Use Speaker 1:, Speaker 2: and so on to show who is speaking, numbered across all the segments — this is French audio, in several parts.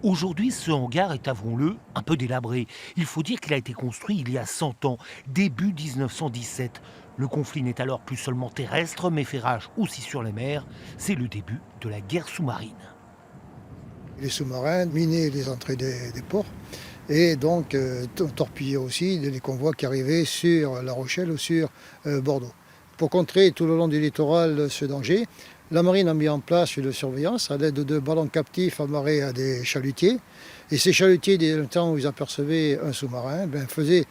Speaker 1: Aujourd'hui, ce hangar est, avouons-le, un peu délabré. Il faut dire qu'il a été construit il y a 100 ans, début 1917. Le conflit n'est alors plus seulement terrestre, mais fait rage aussi sur les mers. C'est le début de la guerre sous-marine.
Speaker 2: Les sous-marins minaient les entrées des ports et donc torpillaient aussi les convois qui arrivaient sur La Rochelle ou sur Bordeaux. Pour contrer tout le long du littoral ce danger, la marine a mis en place une surveillance à l'aide de ballons captifs amarrés à des chalutiers. Et ces chalutiers, dès le temps où ils apercevaient un sous-marin, faisaient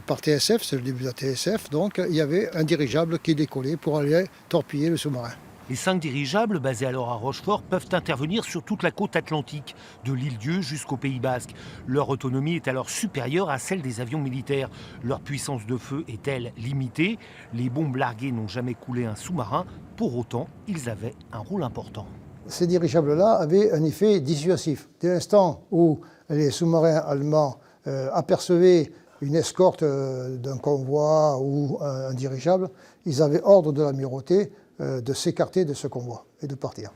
Speaker 2: par TSF, c'est le début de la TSF, donc il y avait un dirigeable qui décollait pour aller torpiller le sous-marin.
Speaker 1: Les 5 dirigeables, basés alors à Rochefort, peuvent intervenir sur toute la côte atlantique, de l'île-Dieu jusqu'au Pays Basque. Leur autonomie est alors supérieure à celle des avions militaires. Leur puissance de feu est-elle limitée? Les bombes larguées n'ont jamais coulé un sous-marin. Pour autant, ils avaient un rôle important.
Speaker 2: Ces dirigeables-là avaient un effet dissuasif. Dès l'instant où les sous-marins allemands apercevaient une escorte d'un convoi ou un dirigeable, ils avaient ordre de l'amirauté de s'écarter de ce convoi et de partir.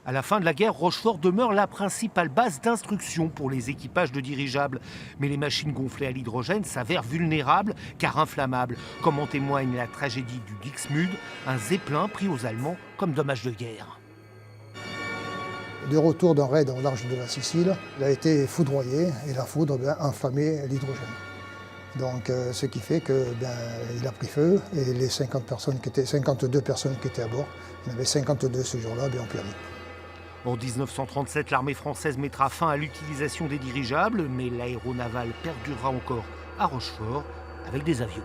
Speaker 1: À la fin de la guerre, Rochefort demeure la principale base d'instruction pour les équipages de dirigeables. Mais les machines gonflées à l'hydrogène s'avèrent vulnérables car inflammables, comme en témoigne la tragédie du Dixmude, un zeppelin pris aux Allemands comme dommage de guerre.
Speaker 2: De retour d'un raid au large de la Sicile, il a été foudroyé et la foudre a enflammé l'hydrogène. Donc, ce qui fait qu'il a pris feu et les 52 personnes qui étaient à bord, il y en avait 52 ce jour-là, ont péri.
Speaker 1: En 1937, l'armée française mettra fin à l'utilisation des dirigeables, mais l'aéronaval perdurera encore à Rochefort avec des avions.